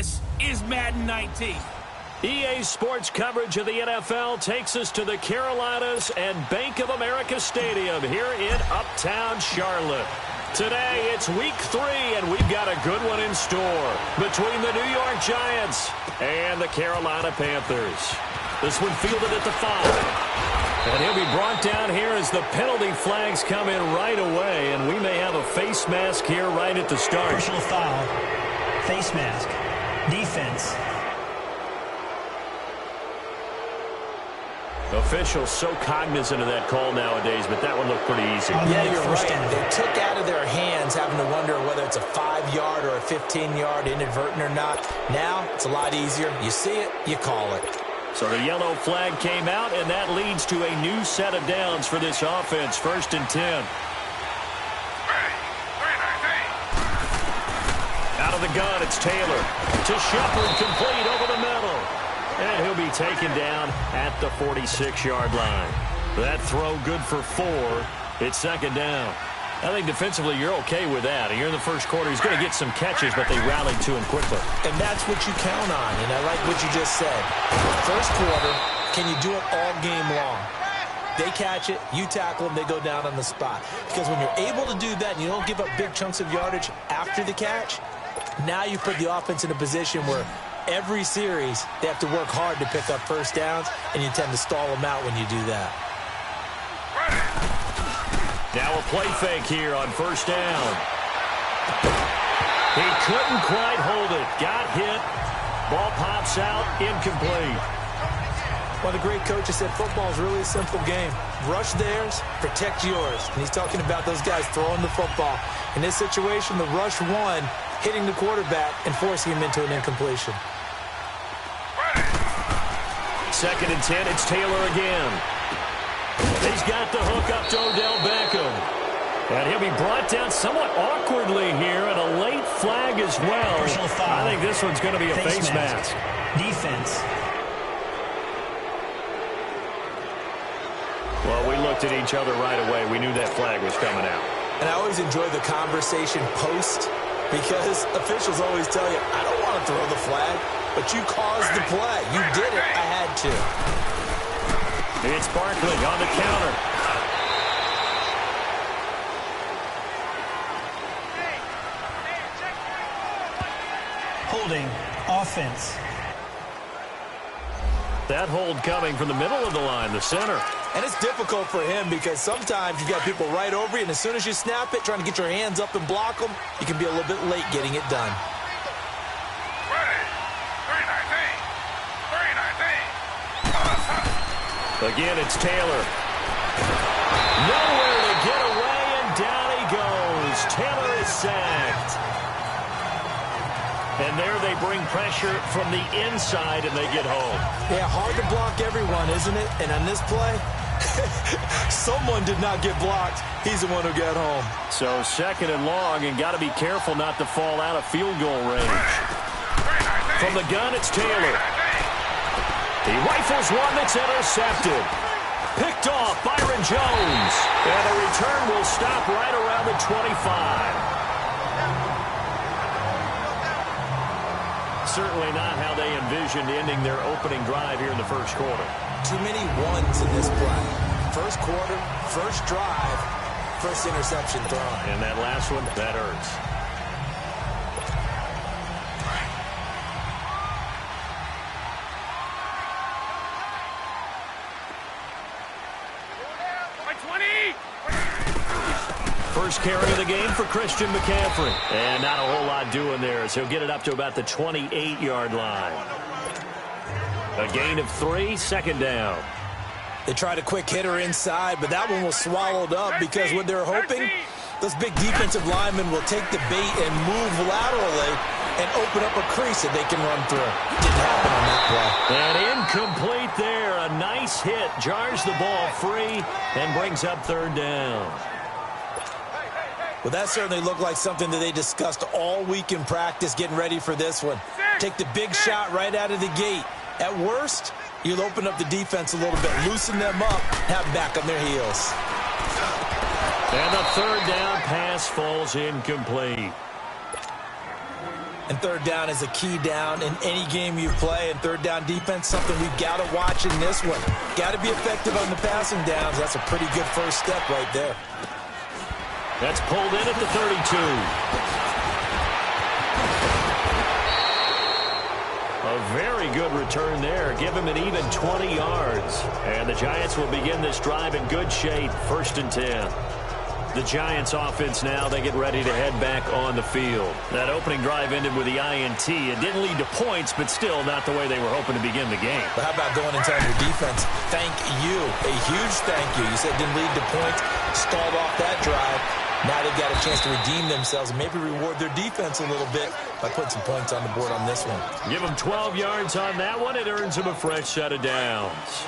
This is Madden 19. EA Sports coverage of the NFL takes us to the Carolinas and Bank of America Stadium here in Uptown Charlotte. Today, it's week 3, and we've got a good one in store between the New York Giants and the Carolina Panthers. This one fielded at the 5. And he'll be brought down here as the penalty flags come in right away, and we may have a face mask here right at the start. Personal foul, face mask, defense. Officials so cognizant of that call nowadays, but that one looked pretty easy. Yeah, you're right. They took out of their hands having to wonder whether it's a 5-yard or a 15-yard inadvertent or not. Now, it's a lot easier. You see it, you call it. So the yellow flag came out, and that leads to a new set of downs for this offense. 1st and 10. Out of the gun, it's Taylor. To Shepard, complete over the middle. And he'll be taken down at the 46-yard line. That throw good for 4. It's 2nd down. I think defensively you're okay with that. And you're in the first quarter. He's going to get some catches, but they rallied to him quickly. And that's what you count on. And I like what you just said. First quarter, can you do it all game long? They catch it, you tackle them, they go down on the spot. Because when you're able to do that and you don't give up big chunks of yardage after the catch, now you put the offense in a position where every series, they have to work hard to pick up first downs, and you tend to stall them out when you do that. Now a play fake here on 1st down. He couldn't quite hold it. Got hit. Ball pops out. Incomplete. Well, the great coach has said football is really a simple game. Rush theirs, protect yours. And he's talking about those guys throwing the football. In this situation, the rush won, hitting the quarterback and forcing him into an incompletion. 2nd and 10, it's Taylor again. He's got the hook up to Odell Beckham. And he'll be brought down somewhat awkwardly here, and a late flag as well. Personal foul. I think this one's going to be a face mask. Defense. Well, we looked at each other right away. We knew that flag was coming out. And I always enjoy the conversation post, because officials always tell you, I don't want to throw the flag, but you caused the play. You did it. I had to. It's Barkley on the counter. Holding. Offense. That hold coming from the middle of the line, the center. And it's difficult for him because sometimes you've got people right over you, and as soon as you snap it, trying to get your hands up and block them, you can be a little bit late getting it done. Again, it's Taylor. Nowhere to get away, and down he goes. Taylor is sacked. And there they bring pressure from the inside, and they get home. Yeah, hard to block everyone, isn't it? And on this play, someone did not get blocked. He's the one who got home. So 2nd and long, and got to be careful not to fall out of field goal range. From the gun, it's Taylor. He rifles one that's intercepted. Picked off, Byron Jones. And the return will stop right around the 25. Certainly not how they envisioned ending their opening drive here in the first quarter. Too many ones in this play. First quarter, first drive, first interception thrown. And that last one, that hurts. First carry of the game for Christian McCaffrey. And not a whole lot doing there, as he'll get it up to about the 28-yard line. A gain of 3, 2nd down. They tried a quick hitter inside, but that one was swallowed up because what they're hoping, those big defensive linemen will take the bait and move laterally and open up a crease that they can run through. Didn't happen on that play. And incomplete there. A nice hit. Jars the ball free and brings up 3rd down. Well, that certainly looked like something that they discussed all week in practice getting ready for this one. Take the big shot right out of the gate. At worst, you'll open up the defense a little bit, loosen them up, have them back on their heels. And the 3rd down pass falls incomplete. And third down is a key down in any game you play. And third down defense, something we've got to watch in this one. Got to be effective on the passing downs. That's a pretty good first step right there. That's pulled in at the 32. A very good return there. Give him an even 20 yards. And the Giants will begin this drive in good shape. 1st and 10. The Giants offense now, they get ready to head back on the field. That opening drive ended with the INT. It didn't lead to points, but still not the way they were hoping to begin the game. But how about going and telling your defense, thank you, a huge thank you. You said it didn't lead to points, stalled off that drive. Now they've got a chance to redeem themselves and maybe reward their defense a little bit by putting some points on the board on this one. Give them 12 yards on that one. It earns them a fresh set of downs.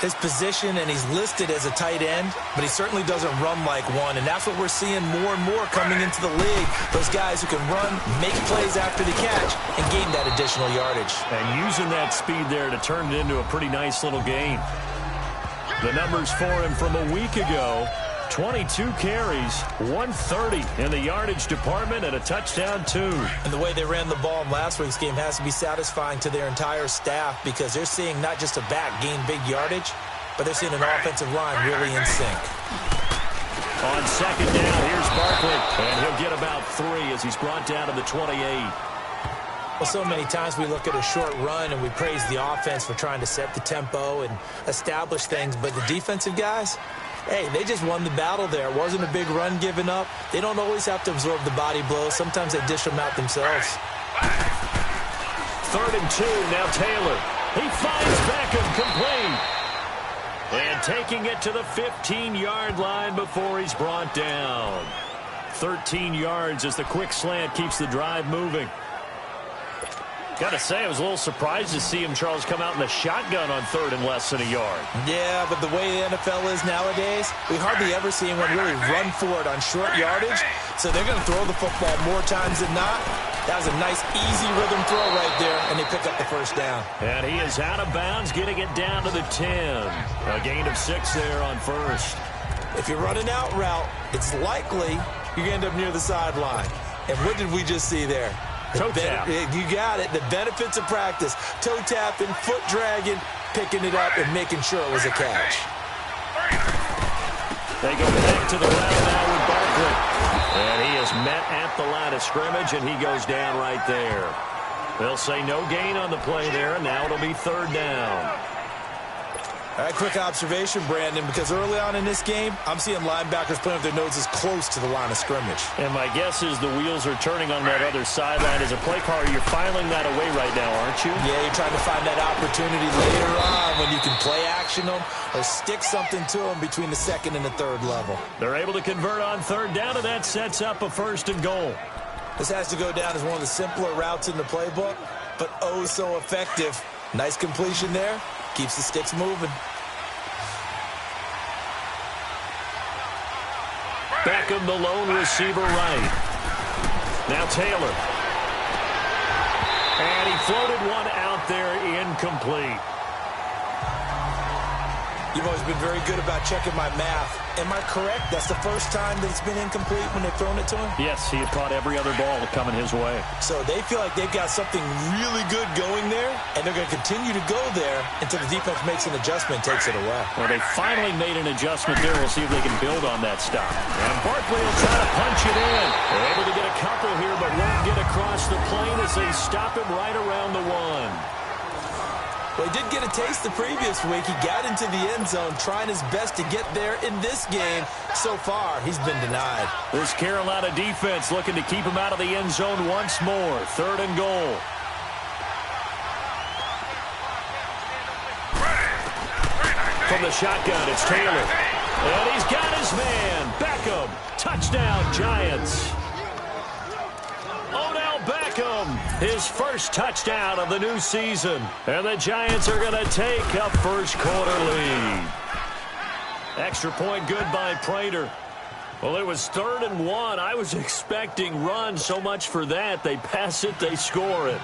His position, and he's listed as a tight end, but he certainly doesn't run like one, and that's what we're seeing more and more coming into the league. Those guys who can run, make plays after the catch, and gain that additional yardage. And using that speed there to turn it into a pretty nice little game. The numbers for him from a week ago: 22 carries, 130 in the yardage department, and a touchdown, 2. And the way they ran the ball in last week's game has to be satisfying to their entire staff, because they're seeing not just a back gain big yardage, but they're seeing an offensive line really in sync. On 2nd down, here's Barkley, and he'll get about 3 as he's brought down to the 28. Well, so many times we look at a short run and we praise the offense for trying to set the tempo and establish things, but the defensive guys, hey, they just won the battle there. It wasn't a big run given up. They don't always have to absorb the body blows. Sometimes they dish them out themselves. 3rd and 2, now Taylor. He finds Beckham complete. And taking it to the 15-yard line before he's brought down. 13 yards as the quick slant keeps the drive moving. Got to say, I was a little surprised to see him, Charles, come out in the shotgun on 3rd and less than a yard. Yeah, but the way the NFL is nowadays, we hardly ever see anyone really run for it on short yardage. So they're going to throw the football more times than not. That was a nice, easy rhythm throw right there, and they pick up the first down. And he is out of bounds, getting it down to the 10. A gain of 6 there on 1st. If you're running out route, it's likely you're going to end up near the sideline. And what did we just see there? Toe tap. You got it. The benefits of practice. Toe tapping, foot dragging, picking it up, and making sure it was a catch. They go back to the ground now with Barkley. And he is met at the line of scrimmage, and he goes down right there. They'll say no gain on the play there, and now it'll be 3rd down. All right, quick observation, Brandon, because early on in this game, I'm seeing linebackers playing with their noses close to the line of scrimmage. And my guess is the wheels are turning on that other sideline. As a play caller, you're filing that away right now, aren't you? Yeah, you're trying to find that opportunity later on when you can play action them or stick something to them between the 2nd and the 3rd level. They're able to convert on 3rd down, and that sets up a 1st and goal. This has to go down as one of the simpler routes in the playbook, but oh so effective. Nice completion there. Keeps the sticks moving. Beckham, the lone receiver right. Now Taylor. And he floated one out there, incomplete. You've always been very good about checking my math. Am I correct? That's the first time that it's been incomplete when they've thrown it to him? Yes, he had caught every other ball coming his way. So they feel like they've got something really good going there, and they're going to continue to go there until the defense makes an adjustment and takes it away. Well, they finally made an adjustment there. We'll see if they can build on that stop. And Barkley will try to punch it in. They're able to get a couple here, but won't get across the plane as they stop him right around the 1. Well, he did get a taste the previous week. He got into the end zone, trying his best to get there in this game. So far, he's been denied. This Carolina defense looking to keep him out of the end zone once more. 3rd and goal. From the shotgun, it's Taylor. And he's got his man. Beckham. Touchdown, Giants. Beckham, his first touchdown of the new season. And the Giants are going to take a first-quarter lead. Extra point good by Prater. Well, it was 3rd and 1. I was expecting run, so much for that. They pass it, they score it.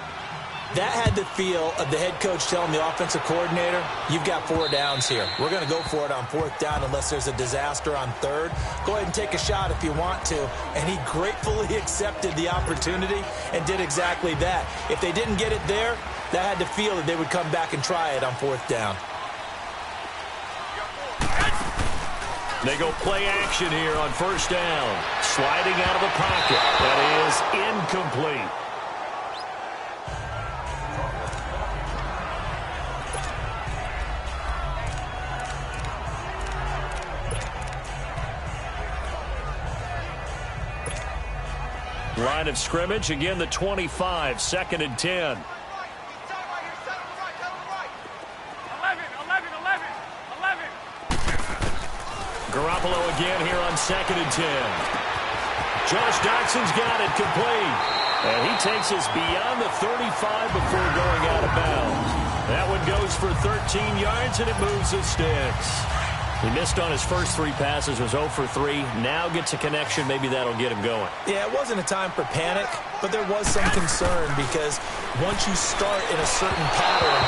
That had the feel of the head coach telling the offensive coordinator, you've got 4 downs here. We're going to go for it on 4th down unless there's a disaster on 3rd. Go ahead and take a shot if you want to. And he gratefully accepted the opportunity and did exactly that. If they didn't get it there, that had the feel that they would come back and try it on 4th down. They go play action here on 1st down. Sliding out of the pocket. That is incomplete. Line of scrimmage, again the 25, 2nd and 10. Garoppolo again here on 2nd and 10. Josh Dotson's got it complete. And he takes us beyond the 35 before going out of bounds. That one goes for 13 yards, and it moves the sticks. He missed on his first 3 passes, was 0 for 3. Now gets a connection. Maybe that'll get him going. Yeah, it wasn't a time for panic, but there was some concern because once you start in a certain pattern,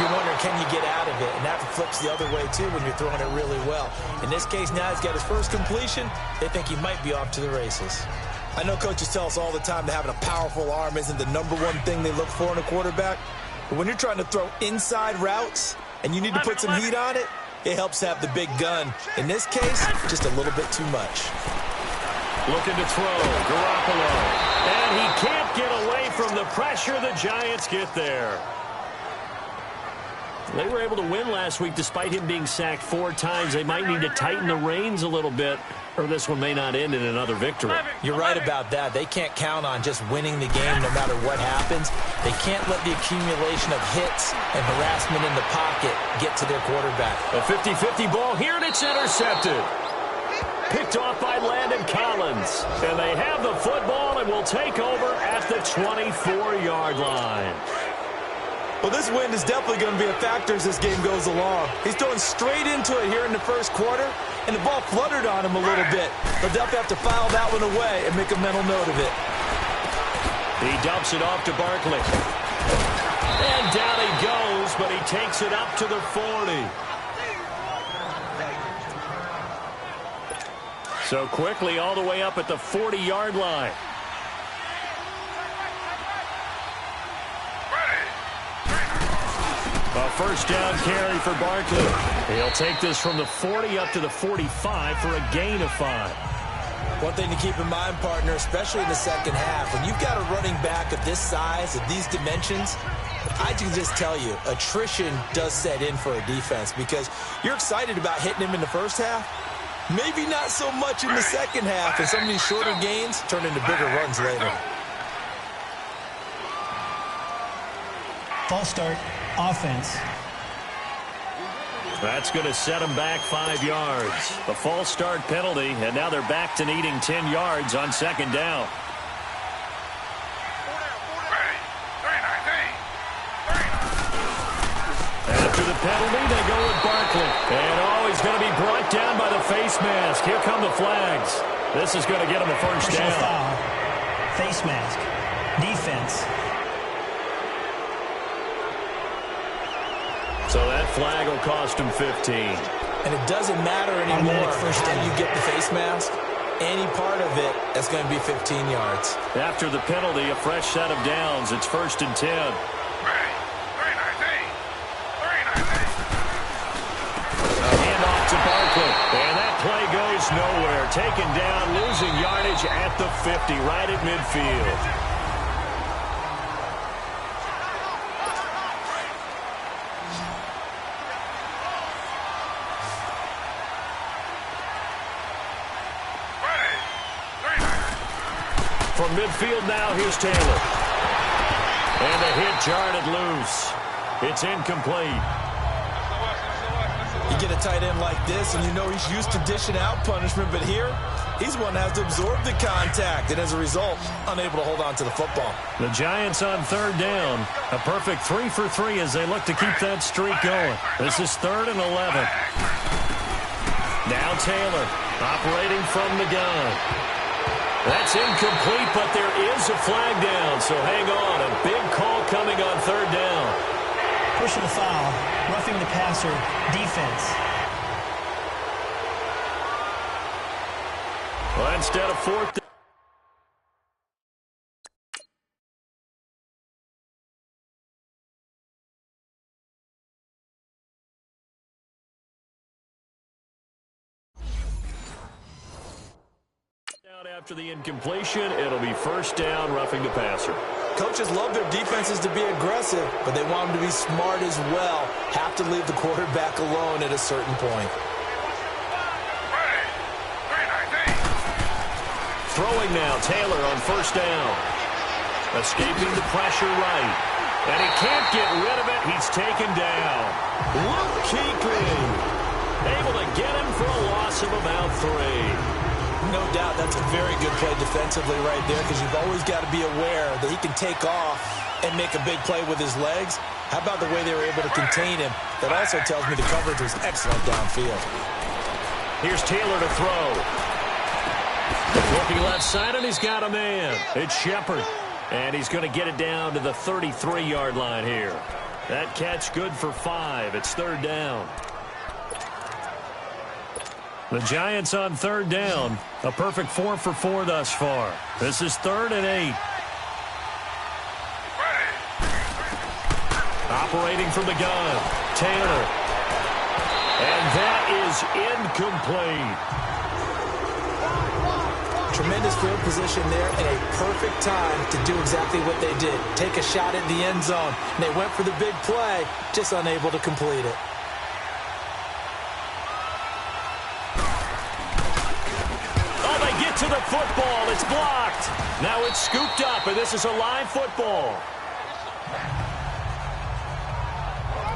you're wondering, can you get out of it? And that flips the other way, too, when you're throwing it really well. In this case, now he's got his first completion. They think he might be off to the races. I know coaches tell us all the time that having a powerful arm isn't the #1 thing they look for in a quarterback. But when you're trying to throw inside routes and you need to put some heat on it, it helps have the big gun. In this case, just a little bit too much. Looking to throw, Garoppolo. And he can't get away from the pressure. The Giants get there. They were able to win last week despite him being sacked 4 times. They might need to tighten the reins a little bit, or this one may not end in another victory. You're right about that. They can't count on just winning the game no matter what happens. They can't let the accumulation of hits and harassment in the pocket get to their quarterback. A 50-50 ball here, and it's intercepted. Picked off by Landon Collins. And they have the football and will take over at the 24-yard line. Well, this wind is definitely going to be a factor as this game goes along. He's throwing straight into it here in the first quarter, and the ball fluttered on him a little bit. They'll definitely have to file that one away and make a mental note of it. He dumps it off to Barkley. And down he goes, but he takes it up to the 40. So quickly all the way up at the 40-yard line. A first down carry for Barkley. He'll take this from the 40 up to the 45 for a gain of 5. One thing to keep in mind, partner, especially in the second half, when you've got a running back of this size, of these dimensions, I can just tell you, attrition does set in for a defense because you're excited about hitting him in the first half. Maybe not so much in the second half, and some of these shorter gains turn into bigger runs later. False start, offense. That's going to set them back 5 yards. A false start penalty, and now they're back to needing 10 yards on second down. After the penalty, they go with Barkley. And he's going to be brought down by the face mask. Here come the flags. This is going to get him a first down. Foul. Face mask. Defense. So that flag will cost him 15. And it doesn't matter anymore how you get the face mask. Any part of it, that's going to be 15 yards. After the penalty, a fresh set of downs. It's 1st and 10. To Barkley. And that play goes nowhere. Taken down, losing yardage at the 50, right at midfield. From midfield now, here's Taylor. And the hit jarred it loose. It's incomplete. You get a tight end like this, and you know he's used to dishing out punishment, but here, he's one that has to absorb the contact, and as a result, unable to hold on to the football. The Giants on 3rd down. A perfect 3 for 3 as they look to keep that streak going. This is 3rd and 11. Now Taylor operating from the gun. That's incomplete, but there is a flag down, so hang on. A big call coming on third down. Pushing the foul, roughing the passer, defense. Well, instead of fourth down. After the incompletion, it'll be first down, roughing the passer. Coaches love their defenses to be aggressive, but they want them to be smart as well. Have to leave the quarterback alone at a certain point. Throwing now, Taylor on first down. Escaping the pressure right. And he can't get rid of it. He's taken down. Luke Kuechly able to get him for a loss of about 3. No doubt that's a very good play defensively right there, because you've always got to be aware that he can take off and make a big play with his legs. How about the way they were able to contain him? That also tells me the coverage was excellent downfield. Here's Taylor to throw. Looking left side, and he's got a man. It's Shepard. And he's going to get it down to the 33-yard line here. That catch good for 5. It's third down. The Giants on third down. A perfect 4 for 4 thus far. This is 3rd and 8. Operating from the gun, Taylor. And that is incomplete. Tremendous field position there and a perfect time to do exactly what they did. Take a shot at the end zone. And they went for the big play, just unable to complete it. To the football, it's blocked. Now it's scooped up, and this is a live football.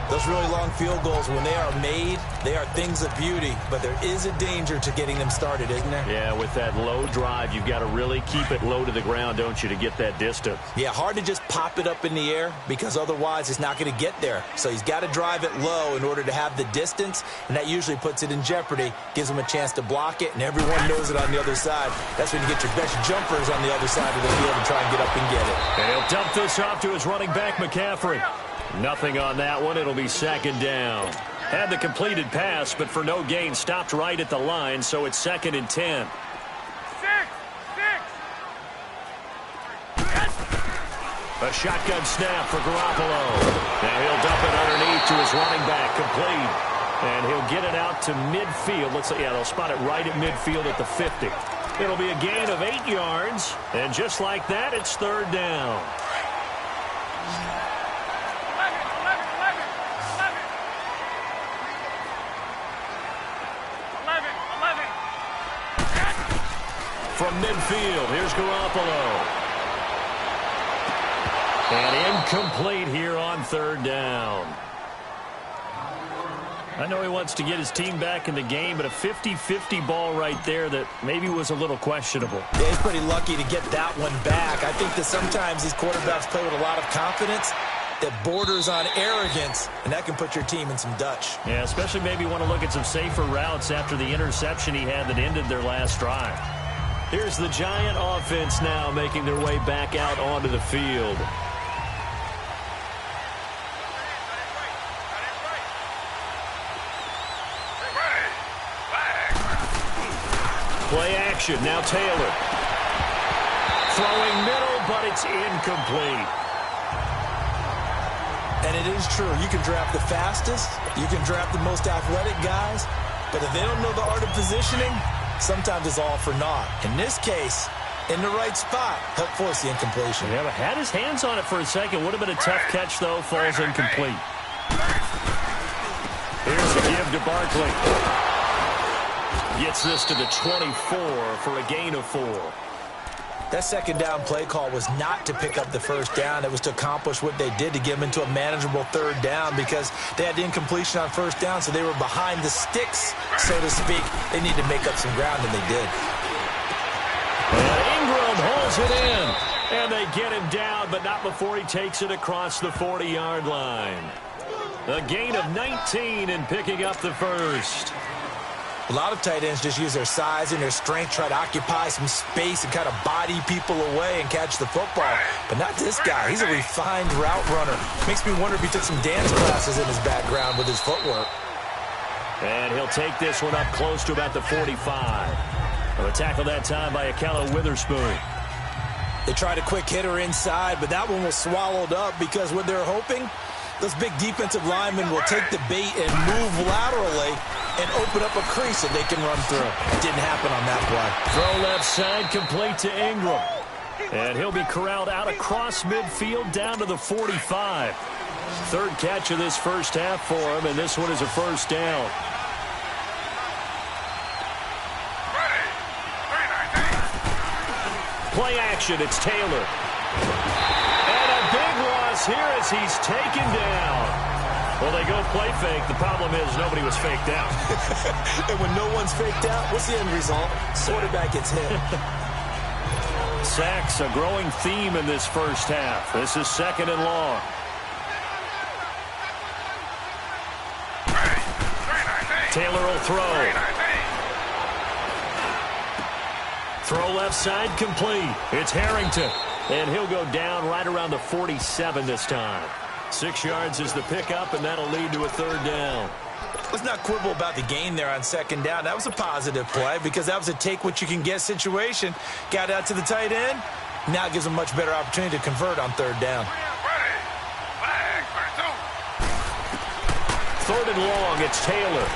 Those really long field goals, when they are made, they are things of beauty, but there is a danger to getting them started, isn't there? Yeah, with that low drive, you've got to really keep it low to the ground, don't you, to get that distance. Yeah, hard to just pop it up in the air, because otherwise it's not going to get there. So he's got to drive it low in order to have the distance, and that usually puts it in jeopardy, gives him a chance to block it, and everyone knows it on the other side. That's when you get your best jumpers on the other side of the field and try and get up and get it. And he'll dump this off to his running back, McCaffrey. Nothing on that one. It'll be second down. Had the completed pass, but for no gain, stopped right at the line, so it's 2nd and 10. A shotgun snap for Garoppolo. Now he'll dump it underneath to his running back, complete. And he'll get it out to midfield. Looks like, yeah, they'll spot it right at midfield at the 50. It'll be a gain of 8 yards, and just like that, it's third down. From midfield, here's Garoppolo. And incomplete here on third down. I know he wants to get his team back in the game, but a 50-50 ball right there that maybe was a little questionable. Yeah, he's pretty lucky to get that one back. I think that sometimes these quarterbacks play with a lot of confidence that borders on arrogance, and that can put your team in some Dutch. Yeah, especially maybe want to look at some safer routes after the interception he had that ended their last drive. Here's the Giant offense now making their way back out onto the field. Play action, now Taylor. Throwing middle, but it's incomplete. And it is true, you can draft the fastest, you can draft the most athletic guys, but if they don't know the art of positioning, sometimes it's all for naught. In this case, in the right spot, helped force the incompletion. Yeah, but had his hands on it for a second. Would have been a tough catch, though. Falls incomplete. Here's the give to Barkley. Gets this to the 24 for a gain of 4. That second down play call was not to pick up the first down. It was to accomplish what they did to get them into a manageable third down, because they had the incompletion on first down, so they were behind the sticks, so to speak. They need to make up some ground, and they did. And Ingram holds it in, and they get him down, but not before he takes it across the 40-yard line. A gain of 19 and picking up the first. A lot of tight ends just use their size and their strength, try to occupy some space and kind of body people away and catch the football. But not this guy. He's a refined route runner. Makes me wonder if he took some dance classes in his background with his footwork. And he'll take this one up close to about the 45. A tackle that time by Akello Witherspoon. They tried a quick hitter inside, but that one was swallowed up because what they're hoping, those big defensive linemen will take the bait and move laterally and open up a crease that they can run through. It didn't happen on that play. Throw left side, complete to Ingram. And he'll be corralled out across midfield down to the 45. Third catch of this first half for him, and this one is a first down. Play action, it's Taylor. And a big loss here as he's taken down. Well, they go play fake. The problem is nobody was faked out. And when no one's faked out, what's the end result? Quarterback gets hit. Sacks, a growing theme in this first half. This is second and long. Taylor will throw. Throw left side complete. It's Harrington. And he'll go down right around the 47 this time. 6 yards is the pickup, and that'll lead to a third down. Let's not quibble about the gain there on second down. That was a positive play because that was a take-what-you-can-get situation. Got out to the tight end. Now it gives them a much better opportunity to convert on third down. Third and long, it's Taylor.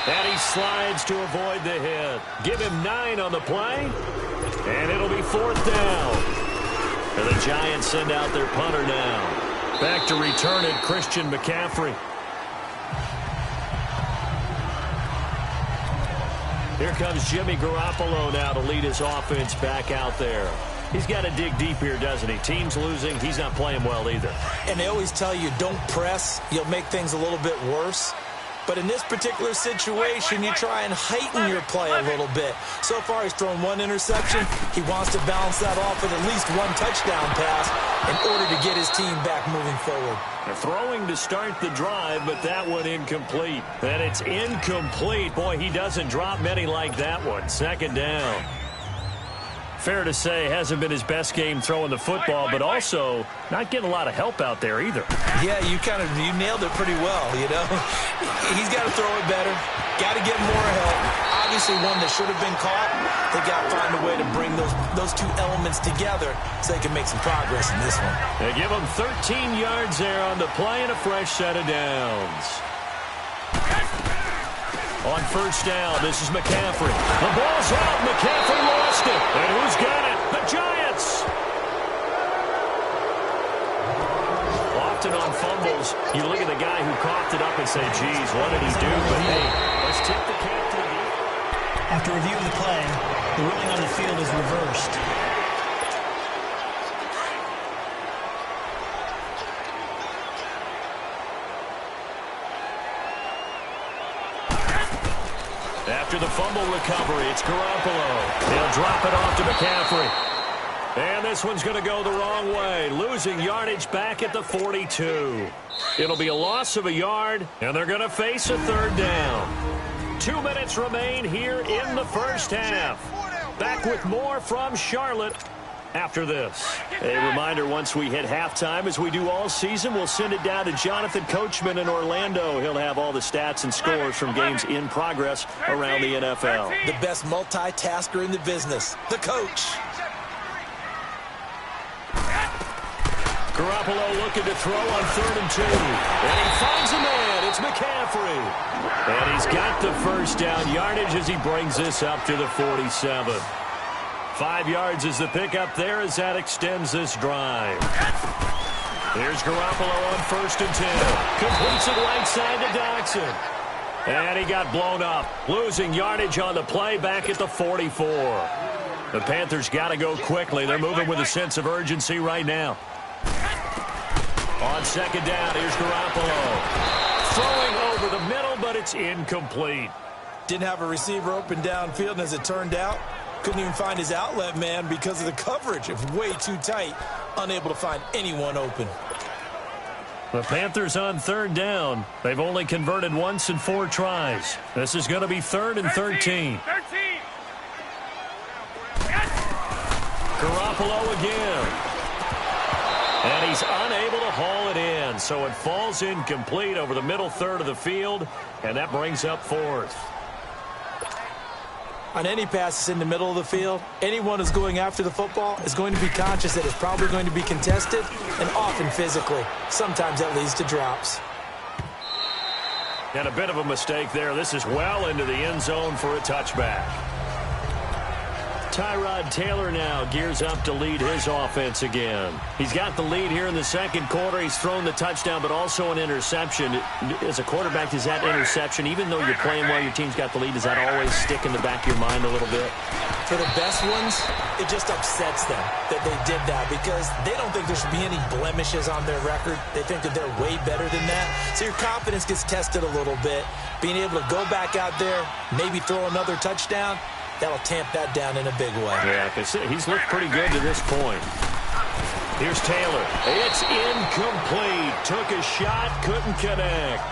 And he slides to avoid the hit. Give him 9 on the play. And it'll be fourth down. And the Giants send out their punter now. Back to return it, Christian McCaffrey. Here comes Jimmy Garoppolo now to lead his offense back out there. He's got to dig deep here, doesn't he? Team's losing. He's not playing well either. And they always tell you, don't press. You'll make things a little bit worse. But in this particular situation, you try and heighten your play a little bit. So far, he's thrown 1 interception. He wants to balance that off with at least 1 touchdown pass in order to get his team back moving forward. They're throwing to start the drive, but that one incomplete. And it's incomplete. Boy, he doesn't drop many like that one. Second down. Fair to say, hasn't been his best game throwing the football, but also not getting a lot of help out there either. Yeah, you nailed it pretty well, you know. He's got to throw it better, got to get more help. Obviously one that should have been caught. They got to find a way to bring those 2 elements together so they can make some progress in this one. They give him 13 yards there on the play and a fresh set of downs. On first down, this is McCaffrey. The ball's out. McCaffrey lost it. And who's got it? The Giants. Often on fumbles, you look at the guy who coughed it up and say, geez, what did he do? But hey, let's tip the cap to the defense. After reviewing the play, the ruling on the field is reversed. After the fumble recovery, it's Garoppolo. He'll drop it off to McCaffrey. And this one's going to go the wrong way, losing yardage back at the 42. It'll be a loss of a yard, and they're going to face a third down. 2 minutes remain here in the first half. Back with more from Charlotte after this. A reminder, once we hit halftime, as we do all season, we'll send it down to Jonathan Coachman in Orlando. He'll have all the stats and scores from games in progress around the NFL. The best multitasker in the business, the coach. Garoppolo looking to throw on 3rd and 2. And he finds a man. It's McCaffrey. And he's got the first down yardage as he brings this up to the 47. 5 yards is the pickup there as that extends this drive. Here's Garoppolo on 1st and 10. Completes it right side to Dodson. And he got blown up, losing yardage on the play back at the 44. The Panthers got to go quickly. They're moving with a sense of urgency right now. On 2nd down, here's Garoppolo. Throwing over the middle, but it's incomplete. Didn't have a receiver open downfield, and as it turned out, couldn't even find his outlet man because of the coverage. It was way too tight, unable to find anyone open. The Panthers on third down. They've only converted once in 4 tries. This is going to be 3rd and 13. Garoppolo again. And he's unable to haul it in. So it falls incomplete over the middle third of the field. And that brings up 4th. On any passes in the middle of the field, anyone who's going after the football is going to be conscious that it's probably going to be contested and often physically. Sometimes that leads to drops. And a bit of a mistake there. This is well into the end zone for a touchback. Tyrod Taylor now gears up to lead his offense again. He's got the lead here in the second quarter. He's thrown the touchdown, but also an interception. As a quarterback, does that interception, even though you're playing well, your team's got the lead, does that always stick in the back of your mind a little bit? For the best ones, it just upsets them that they did that because they don't think there should be any blemishes on their record. They think that they're way better than that. So your confidence gets tested a little bit. Being able to go back out there, maybe throw another touchdown, that'll tamp that down in a big way. Yeah, because he's looked pretty good to this point. Here's Taylor. It's incomplete. Took a shot, couldn't connect.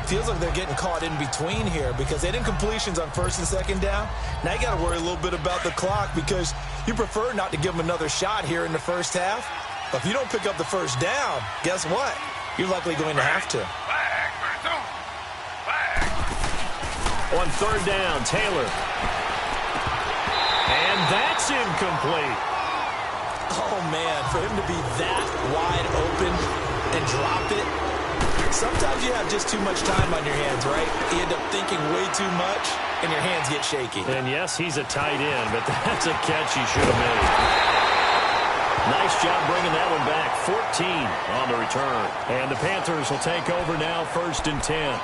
Feels like they're getting caught in between here because they didn't completions on 1st and 2nd down. Now you got to worry a little bit about the clock because you prefer not to give them another shot here in the first half. But if you don't pick up the first down, guess what? You're likely going to have to. On 3rd down, Taylor. And that's incomplete. Oh, man, for him to be that wide open and drop it. Sometimes you have just too much time on your hands, right? You end up thinking way too much, and your hands get shaky. And, yes, he's a tight end, but that's a catch he should have made. Nice job bringing that one back. 14 on the return. And the Panthers will take over now, 1st and 10.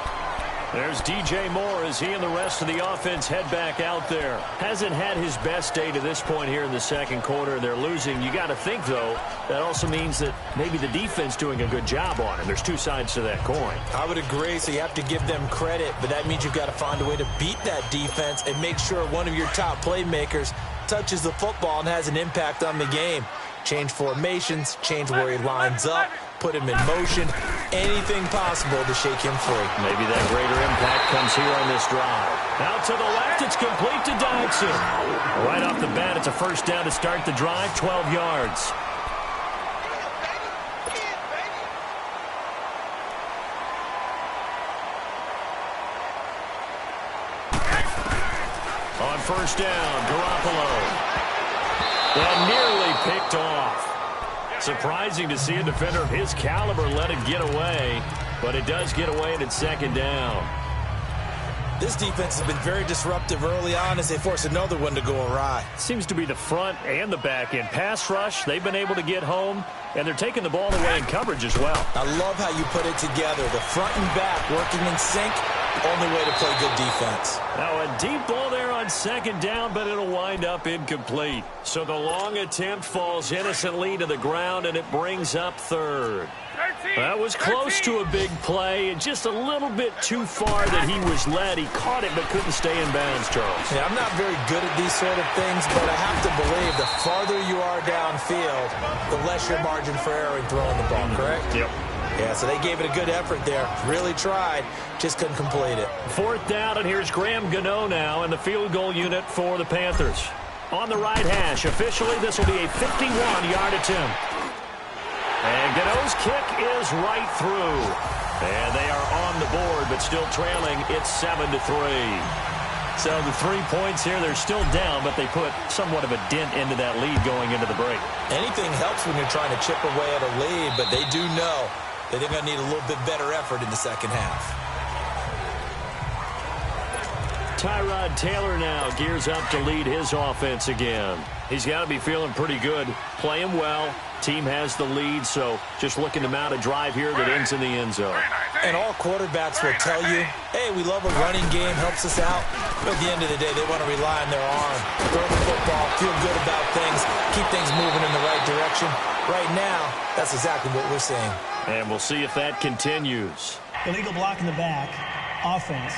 There's DJ Moore as he and the rest of the offense head back out there. Hasn't had his best day to this point here in the second quarter. They're losing. You got to think, though, that also means that maybe the defense doing a good job on him. There's 2 sides to that coin. I would agree, so you have to give them credit, but that means you've got to find a way to beat that defense and make sure one of your top playmakers touches the football and has an impact on the game. Change formations, change where he lines up, put him in motion, anything possible to shake him free. Maybe that greater impact comes here on this drive. Out to the left, it's complete to Dodson. Right off the bat, it's a 1st down to start the drive, 12 yards. On 1st down, Garoppolo. And nearly picked off. Surprising to see a defender of his caliber let it get away, but it does get away and it's 2nd down. This defense has been very disruptive early on as they force another one to go awry. Seems to be the front and the back end. Pass rush, they've been able to get home, and they're taking the ball away in coverage as well. I love how you put it together. The front and back working in sync. Only way to play good defense. Now a deep ball there on 2nd down, but it'll wind up incomplete. So the long attempt falls innocently to the ground, and it brings up 3rd. That was close to a big play, and just a little bit too far that he was led. He caught it but couldn't stay in bounds, Charles. Yeah, I'm not very good at these sort of things, but I have to believe the farther you are downfield, the less your margin for error in throwing the ball, correct? Yep. Yeah, so they gave it a good effort there. Really tried, just couldn't complete it. 4th down, and here's Graham Gano now in the field goal unit for the Panthers. On the right hash, officially this will be a 51-yard attempt. And Gano's kick is right through. And they are on the board, but still trailing. It's 7-3. So the 3 points here, they're still down, but they put somewhat of a dent into that lead going into the break. Anything helps when you're trying to chip away at a lead, but they do know that they're going to need a little bit better effort in the second half. Tyrod Taylor now gears up to lead his offense again. He's got to be feeling pretty good, playing well. Team has the lead, so just looking to mount a drive here that ends in the end zone. And all quarterbacks will tell you, hey, we love a running game, helps us out. But at the end of the day, they want to rely on their arm, throw the football, feel good about things, keep things moving in the right direction. Right now, that's exactly what we're seeing. And we'll see if that continues. Illegal block in the back. Offense.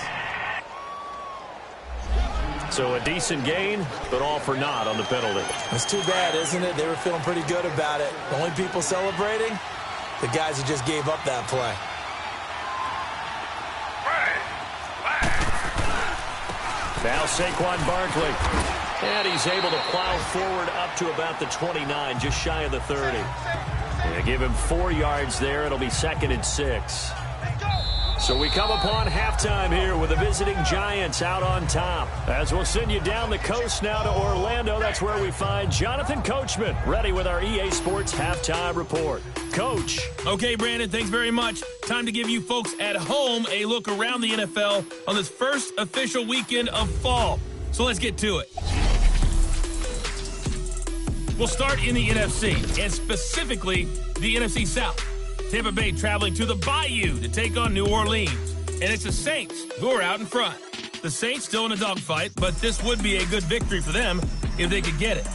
So a decent gain, but all for naught on the penalty. It's too bad, isn't it? They were feeling pretty good about it. The only people celebrating, the guys who just gave up that play. Now Saquon Barkley. And he's able to plow forward up to about the 29, just shy of the 30. They give him 4 yards there. It'll be 2nd and 6. So we come upon halftime here with the visiting Giants out on top. As we'll send you down the coast now to Orlando, that's where we find Jonathan Coachman, ready with our EA Sports Halftime Report. Coach. Okay, Brandon, thanks very much. Time to give you folks at home a look around the NFL on this first official weekend of fall. So let's get to it. We'll start in the NFC, and specifically the NFC South. Tampa Bay traveling to the Bayou to take on New Orleans. And it's the Saints who are out in front. The Saints still in a dogfight, but this would be a good victory for them if they could get it.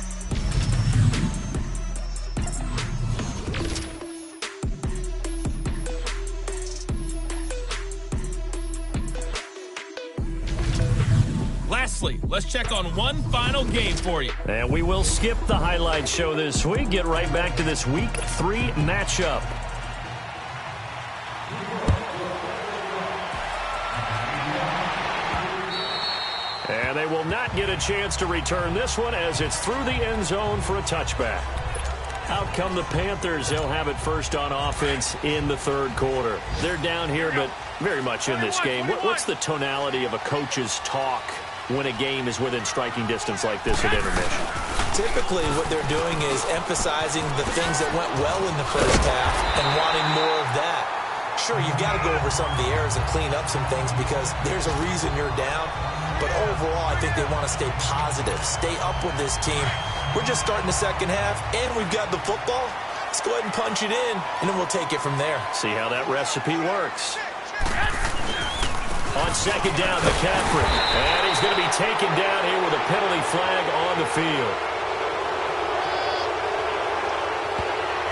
Lastly, let's check on one final game for you. And we will skip the highlight show this week. Get right back to this Week 3 matchup. And they will not get a chance to return this one as it's through the end zone for a touchback. Out come the Panthers. They'll have it first on offense in the third quarter. They're down here, but very much in this game. What's the tonality of a coach's talk when a game is within striking distance like this at intermission? Typically, what they're doing is emphasizing the things that went well in the first half and wanting more of that. Sure, you've got to go over some of the errors and clean up some things because there's a reason you're down. But overall, I think they want to stay positive, stay up with this team. We're just starting the second half, and we've got the football. Let's go ahead and punch it in, and then we'll take it from there. See how that recipe works. On second down, McCaffrey. And he's going to be taken down here with a penalty flag on the field.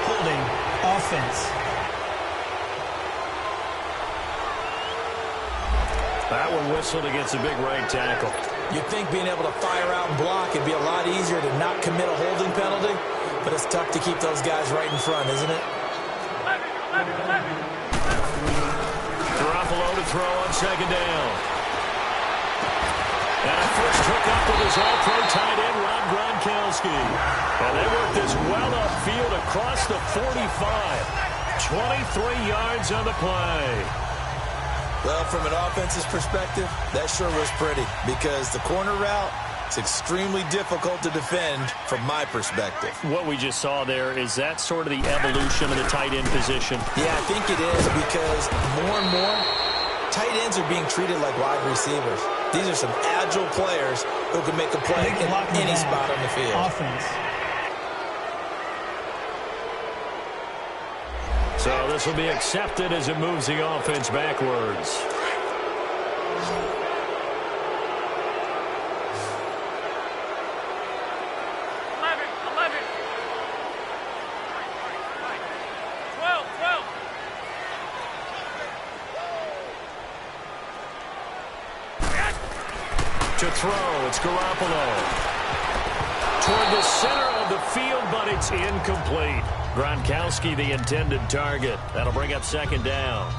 Holding offense. That one whistled against a big right tackle. You'd think being able to fire out and block would be a lot easier to not commit a holding penalty, but it's tough to keep those guys right in front, isn't it? Garoppolo to throw on second down. And a first hook up with his all-pro tight end, Rob Gronkowski. And they work this well upfield across the 45. 23 yards on the play. Well, from an offense's perspective, that sure was pretty because the corner route is extremely difficult to defend from my perspective. What we just saw there, is that sort of the evolution of the tight end position? Yeah, I think it is because more and more, tight ends are being treated like wide receivers. These are some agile players who can make a play in any spot on the field. Offense. So this will be accepted as it moves the offense backwards. To throw, it's Garoppolo. Toward the center of the field, but it's incomplete. Gronkowski, the intended target. That'll bring up second down.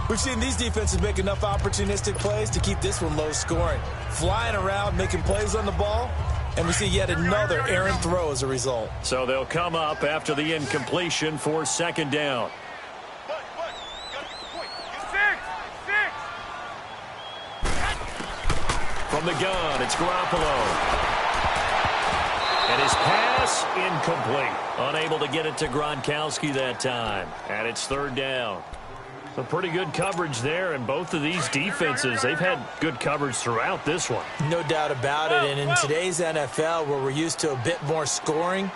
We've seen these defenses make enough opportunistic plays to keep this one low scoring. Flying around, making plays on the ball, and we see yet another errant throw as a result. So they'll come up after the incompletion for second down. From the gun, it's Garoppolo. And his pass, incomplete. Unable to get it to Gronkowski that time. And it's third down. Some pretty good coverage there, and both of these defenses, they've had good coverage throughout this one. No doubt about it, and in today's NFL, where we're used to a bit more scoring,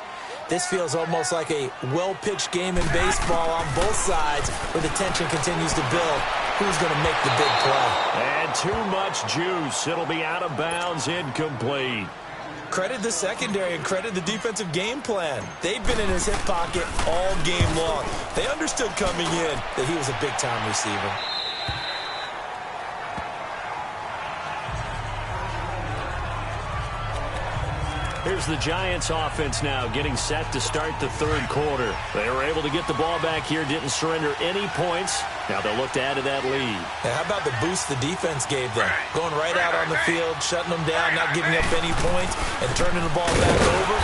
this feels almost like a well-pitched game in baseball on both sides, where the tension continues to build. Who's going to make the big play? And too much juice. It'll be out of bounds, incomplete. Credit the secondary and credit the defensive game plan. They've been in his hip pocket all game long. They understood coming in that he was a big-time receiver. Here's the Giants offense now getting set to start the third quarter. They were able to get the ball back here, didn't surrender any points. Now they'll look to add to that lead. Yeah, how about the boost the defense gave them? Going right out on the field, shutting them down, not giving up any points, and turning the ball back over.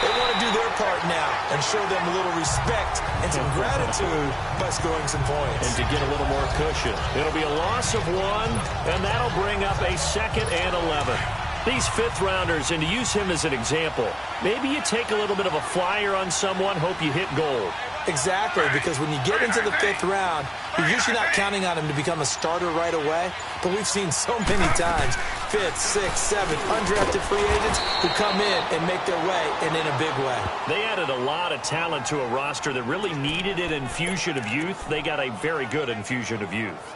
They want to do their part now and show them a little respect and some gratitude by scoring some points. And to get a little more cushion. It'll be a loss of 1, and that'll bring up a 2nd and 11. These fifth-rounders, and to use him as an example, maybe you take a little bit of a flyer on someone, hope you hit gold. Exactly, because when you get into the 5th round, you're usually not counting on him to become a starter right away. But we've seen so many times, 5th, 6th, 7th, undrafted free agents who come in and make their way, and in a big way. They added a lot of talent to a roster that really needed an infusion of youth. They got a very good infusion of youth.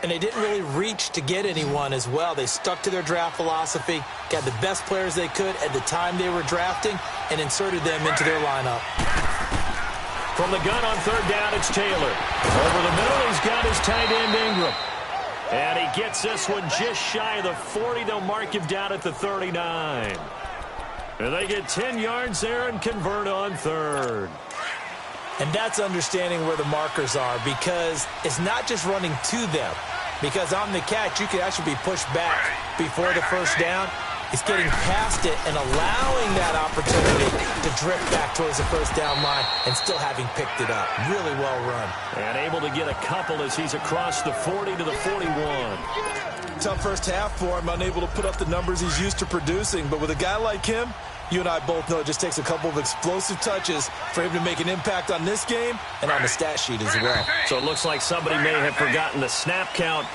And they didn't really reach to get anyone as well. They stuck to their draft philosophy, got the best players they could at the time they were drafting, and inserted them into their lineup. From the gun on 3rd down, it's Taylor. Over the middle, he's got his tight end Ingram. And he gets this one just shy of the 40. They'll mark him down at the 39. And they get 10 yards there and convert on 3rd. And that's understanding where the markers are, because it's not just running to them. Because on the catch, you could actually be pushed back before the 1st down. It's getting past it and allowing that opportunity to drift back towards the 1st down line and still having picked it up. Really well run. And able to get a couple as he's across the 40 to the 41. Tough first half for him, unable to put up the numbers he's used to producing. But with a guy like him, you and I both know it just takes a couple of explosive touches for him to make an impact on this game and on the stat sheet as well. So it looks like somebody may have forgotten the snap count,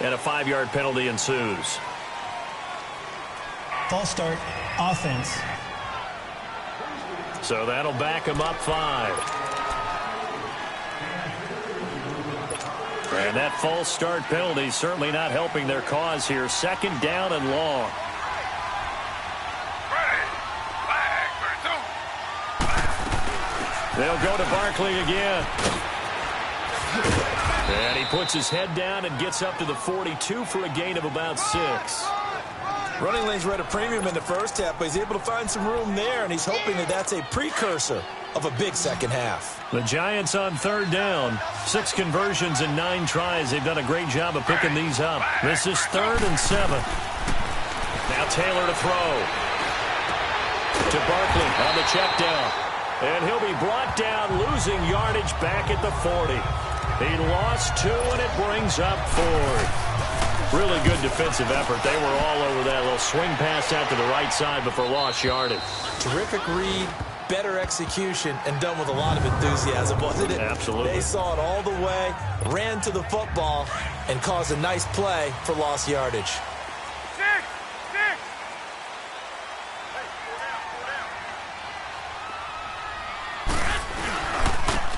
and a 5-yard penalty ensues. False start, offense. So that'll back him up 5. And that false start penalty certainly not helping their cause here. 2nd down and long. They'll go to Barkley again. And he puts his head down and gets up to the 42 for a gain of about 6. Running lanes were at a premium in the first half, but he's able to find some room there, and he's hoping that that's a precursor of a big second half. The Giants on 3rd down. 6 conversions and 9 tries. They've done a great job of picking these up. This is 3rd and 7. Now Taylor to throw. To Barkley on the check down. And he'll be brought down, losing yardage back at the 40. He lost 2, and it brings up 4th. Really good defensive effort. They were all over that little swing pass out to the right side, but for lost yardage. Terrific read, better execution, and done with a lot of enthusiasm, wasn't it? Absolutely. They saw it all the way, ran to the football, and caused a nice play for lost yardage.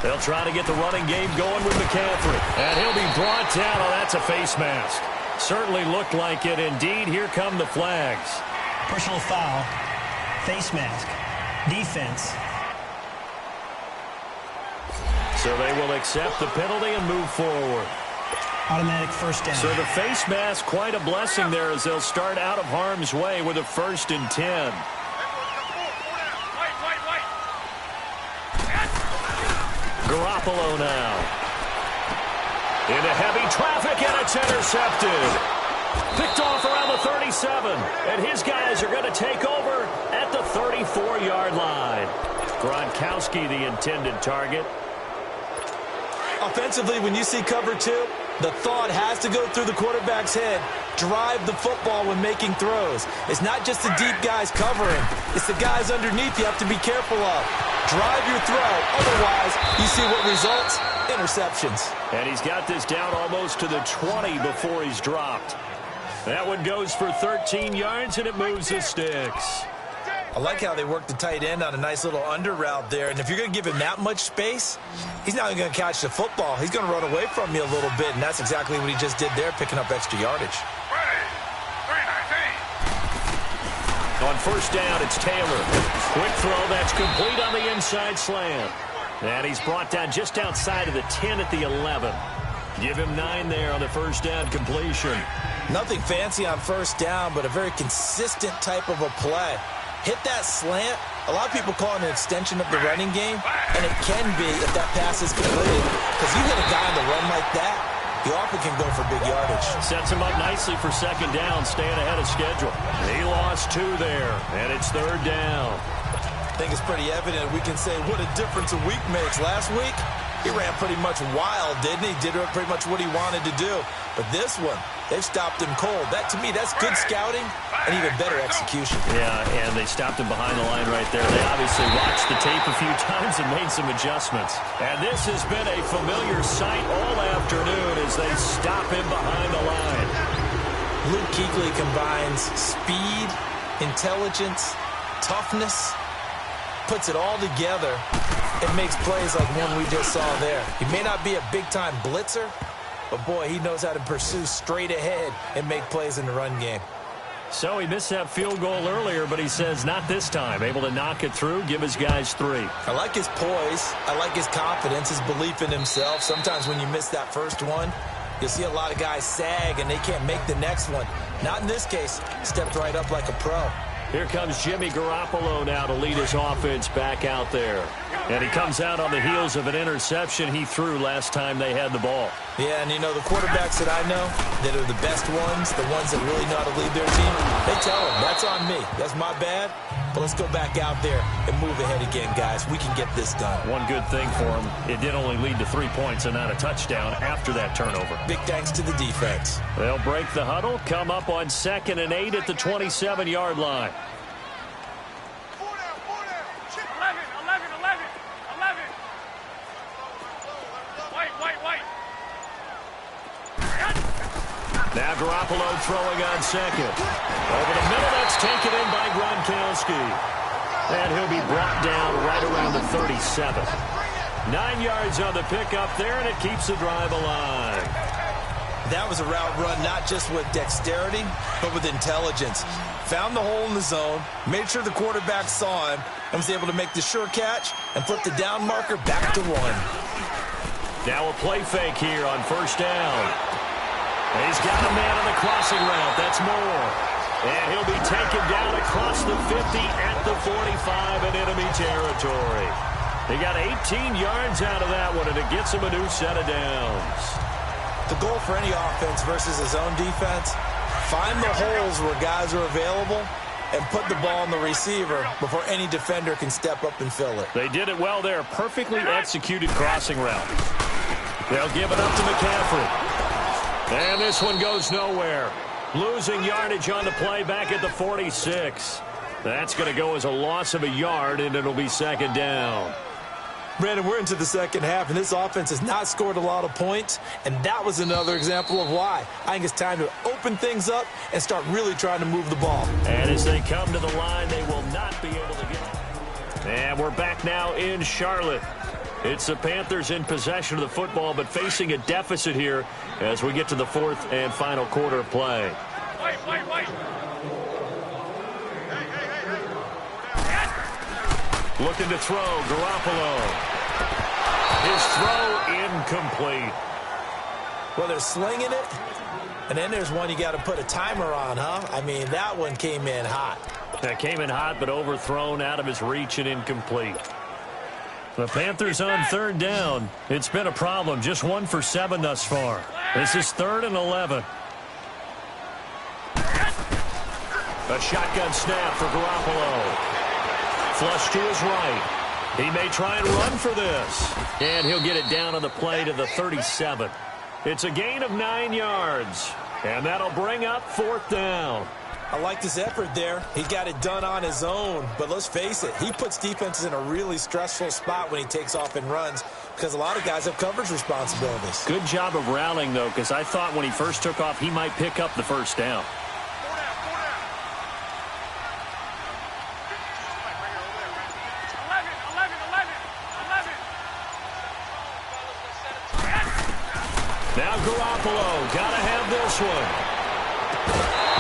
They'll try to get the running game going with McCaffrey. And he'll be brought down. Oh, that's a face mask. Certainly looked like it. Indeed, here come the flags. Personal foul, face mask, defense. So they will accept the penalty and move forward. Automatic 1st down. So the face mask, quite a blessing there as they'll start out of harm's way with a 1st and 10. Garoppolo now. Into heavy traffic, and it's intercepted. Picked off around the 37, and his guys are going to take over at the 34-yard line. Gronkowski, the intended target. Offensively, when you see cover 2, the thought has to go through the quarterback's head. Drive the football when making throws. It's not just the deep guys covering. It's the guys underneath you have to be careful of. Drive your throw. Otherwise, you see what results? Interceptions. And he's got this down almost to the 20 before he's dropped. That one goes for 13 yards, and it moves the sticks. I like how they work the tight end on a nice little under route there. And if you're going to give him that much space, he's not going to catch the football. He's going to run away from you a little bit, and that's exactly what he just did there, picking up extra yardage. On 1st down, it's Taylor. Quick throw that's complete on the inside slant. And he's brought down just outside of the 10 at the 11. Give him 9 there on the 1st down completion. Nothing fancy on 1st down, but a very consistent type of a play. hit that slant. A lot of people call it an extension of the running game, and it can be if that pass is completed. Because you hit a guy on the run like that, he often can go for big yardage. Sets him up nicely for second down, staying ahead of schedule. He lost 2 there, and it's third down. I think it's pretty evident we can say what a difference a week makes. Last week, he ran pretty much wild, didn't he? Did pretty much what he wanted to do. But this one, they've stopped him cold. That, to me, that's good scouting and even better execution. Yeah, and they stopped him behind the line right there. They obviously watched the tape a few times and made some adjustments. And this has been a familiar sight all afternoon as they stop him behind the line. Luke Kuechly combines speed, intelligence, toughness, puts it all together and makes plays like one we just saw there. He may not be a big-time blitzer, but, boy, he knows how to pursue straight ahead and make plays in the run game. So he missed that field goal earlier, but he says not this time. Able to knock it through, give his guys 3. I like his poise. I like his confidence, his belief in himself. Sometimes when you miss that first one, you'll see a lot of guys sag and they can't make the next one. Not in this case. Stepped right up like a pro. Here comes Jimmy Garoppolo now to lead his offense back out there. And he comes out on the heels of an interception he threw last time they had the ball. Yeah, and you know, the quarterbacks that I know that are the best ones, the ones that really know how to lead their team, they tell them, that's on me. That's my bad. But let's go back out there and move ahead again, guys. We can get this done. One good thing for him, it did only lead to 3 points and not a touchdown after that turnover. Big thanks to the defense. They'll break the huddle, come up on 2nd and 8 at the 27-yard line. Now Garoppolo throwing on 2nd. Over the middle, that's taken in by Gronkowski. And he'll be brought down right around the 37. 9 yards on the pickup there, and it keeps the drive alive. That was a route run not just with dexterity, but with intelligence. Found the hole in the zone, made sure the quarterback saw him, and was able to make the sure catch and flip the down marker back to 1. Now a play fake here on first down. He's got a man on the crossing route. That's Moore. And he'll be taken down across the 50 at the 45 in enemy territory. He got 18 yards out of that one, and it gets him a new set of downs. The goal for any offense versus his own defense, find the holes where guys are available and put the ball on the receiver before any defender can step up and fill it. They did it well there. Perfectly executed crossing route. They'll give it up to McCaffrey. And this one goes nowhere. Losing yardage on the play back at the 46. That's going to go as a loss of a yard, and it'll be 2nd down. Brandon, we're into the second half, and this offense has not scored a lot of points, and that was another example of why. I think it's time to open things up and start really trying to move the ball. And as they come to the line, they will not be able to get it. And we're back now in Charlotte. It's the Panthers in possession of the football, but facing a deficit here as we get to the 4th and final quarter of play. Wait. Looking to throw, Garoppolo. His throw incomplete. Well, they're slinging it, and then there's one you got to put a timer on, huh? I mean, that one came in hot. That came in hot, but overthrown out of his reach and incomplete. The Panthers on 3rd down. It's been a problem. Just 1 for 7 thus far. This is 3rd and 11. A shotgun snap for Garoppolo. Flush to his right. He may try and run for this. And he'll get it down on the play to the 37. It's a gain of 9 yards. And that'll bring up 4th down. I liked his effort there. He got it done on his own. But let's face it, he puts defenses in a really stressful spot when he takes off and runs because a lot of guys have coverage responsibilities. Good job of rallying, though, because I thought when he first took off, he might pick up the first down. Now Garoppolo, gotta have this one.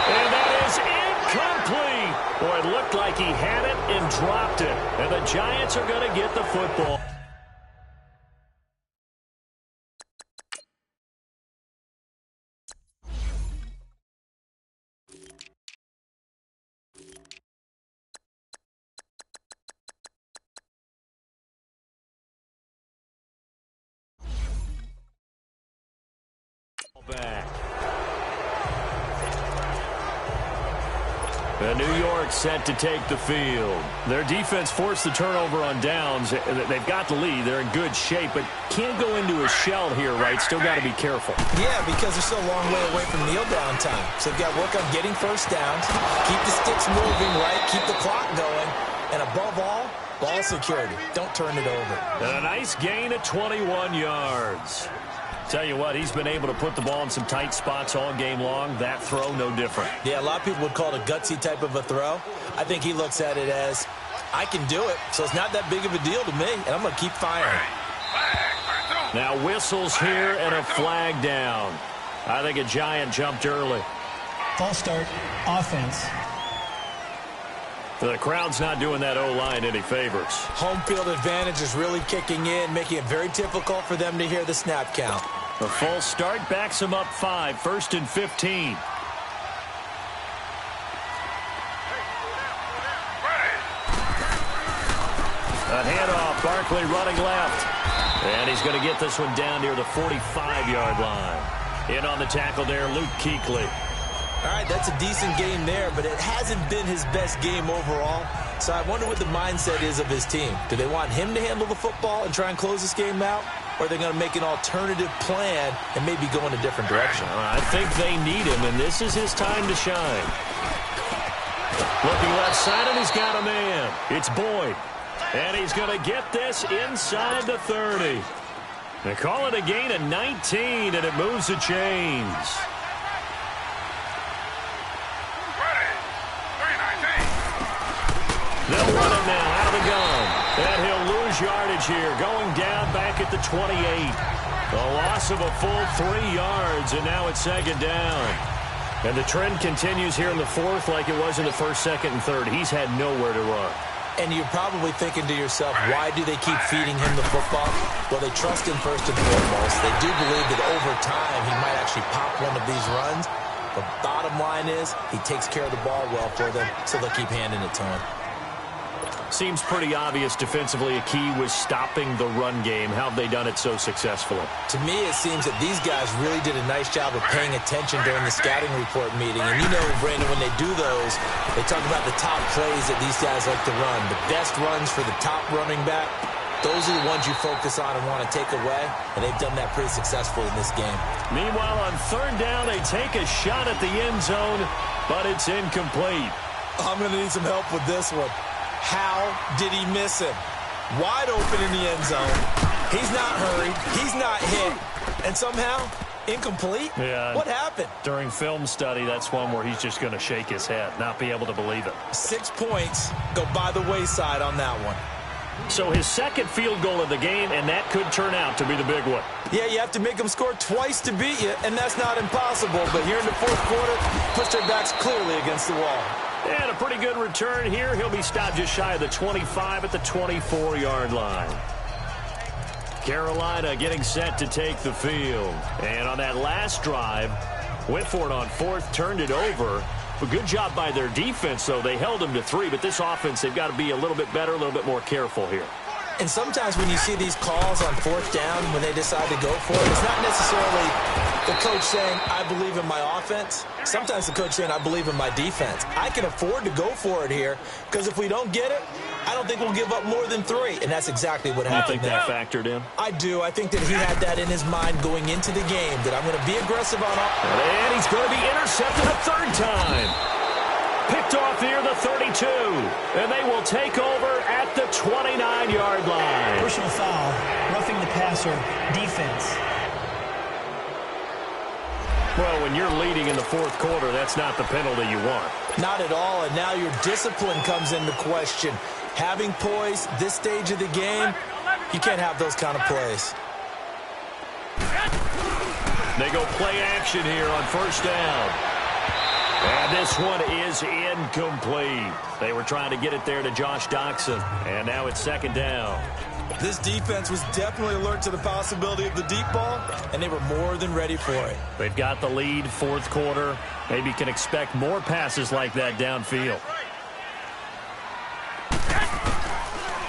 And that is incomplete. Boy, it looked like he had it and dropped it. And the Giants are going to get the football. And New York set to take the field. Their defense forced the turnover on downs. They've got the lead. They're in good shape, but can't go into a shell here, right? Still got to be careful. Yeah, because they're still a long way away from kneel down time. So they've got to work on getting first downs, keep the sticks moving, right? Keep the clock going. And above all, ball security. Don't turn it over. And a nice gain of 21 yards. Tell you what, he's been able to put the ball in some tight spots all game long. That throw, no different. Yeah, a lot of people would call it a gutsy type of a throw. I think he looks at it as, I can do it, so it's not that big of a deal to me, and I'm going to keep firing. Now whistles here and a flag down. I think a Giant jumped early. False start, offense. The crowd's not doing that O-line any favors. Home field advantage is really kicking in, making it very difficult for them to hear the snap count. The false start backs them up 5, 1st and 15. A handoff, Barkley running left. And he's going to get this one down near the 45-yard line. In on the tackle there, Luke Kuechly. All right, that's a decent game there, but it hasn't been his best game overall. So I wonder what the mindset is of his team. Do they want him to handle the football and try and close this game out? Or are they going to make an alternative plan and maybe go in a different direction? I think they need him, and this is his time to shine. Looking left side, and he's got a man. It's Boyd. And he's going to get this inside the 30. They call it a gain of 19, and it moves the chains. They'll run it now out of the gun. And he'll lose yardage here, going down back at the 28. A loss of a full 3 yards, and now it's 2nd down. And the trend continues here in the 4th like it was in the 1st, 2nd, and 3rd. He's had nowhere to run. And you're probably thinking to yourself, why do they keep feeding him the football? Well, they trust him first and foremost. They do believe that over time he might actually pop one of these runs. The bottom line is he takes care of the ball well for them, so they'll keep handing it to him. Seems pretty obvious defensively a key was stopping the run game. How have they done it so successfully? To me, it seems that these guys really did a nice job of paying attention during the scouting report meeting. And you know, Brandon, when they do those, they talk about the top plays that these guys like to run. The best runs for the top running back, those are the ones you focus on and want to take away. And they've done that pretty successfully in this game. Meanwhile, on 3rd down, they take a shot at the end zone, but it's incomplete. I'm going to need some help with this one. How did he miss him? Wide open in the end zone. He's not hurried. He's not hit. And somehow, incomplete? Yeah. What happened? During film study, that's one where he's just going to shake his head, not be able to believe it. 6 points go by the wayside on that one. So his 2nd field goal of the game, and that could turn out to be the big one. Yeah, you have to make them score twice to beat you, and that's not impossible. But here in the 4th quarter, pushed their backs clearly against the wall. And a pretty good return here. He'll be stopped just shy of the 25 at the 24-yard line. Carolina getting set to take the field. And on that last drive, went for it on 4th, turned it over. A good job by their defense, though. They held them to 3, but this offense, they've got to be a little bit better, a little bit more careful here. And sometimes when you see these calls on 4th down, when they decide to go for it, it's not necessarily the coach saying, I believe in my offense. Sometimes the coach saying, I believe in my defense. I can afford to go for it here, because if we don't get it, I don't think we'll give up more than 3. And that's exactly what happened there. You think that factored in? I do. I think that he had that in his mind going into the game, that I'm going to be aggressive on it. And he's going to be intercepted a 3rd time. Picked off near the 32, and they will take over at the 29-yard line. Personal foul, roughing the passer, defense. Well, when you're leading in the 4th quarter, that's not the penalty you want. Not at all, and now your discipline comes into question. Having poise this stage of the game, you can't have those kind of plays. They go play action here on 1st down. And this one is incomplete. They were trying to get it there to Josh Doxson, and now it's 2nd down. This defense was definitely alert to the possibility of the deep ball, and they were more than ready for it. They've got the lead, 4th quarter. Maybe can expect more passes like that downfield.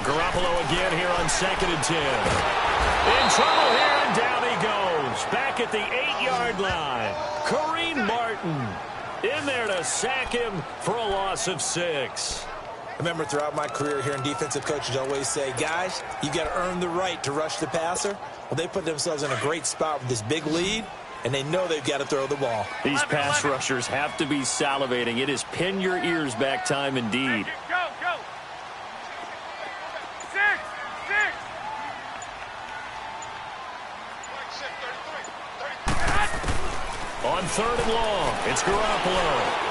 Garoppolo again here on 2nd and 10. In trouble here, and down he goes. Back at the 8-yard line. Kareem Martin. in there to sack him for a loss of 6. I remember throughout my career hearing defensive coaches always say, guys, you got to earn the right to rush the passer. Well, they put themselves in a great spot with this big lead, and they know they've got to throw the ball. These pass rushers have to be salivating. It is pin your ears back time indeed. Go. 6. On 3rd and long, it's Garoppolo.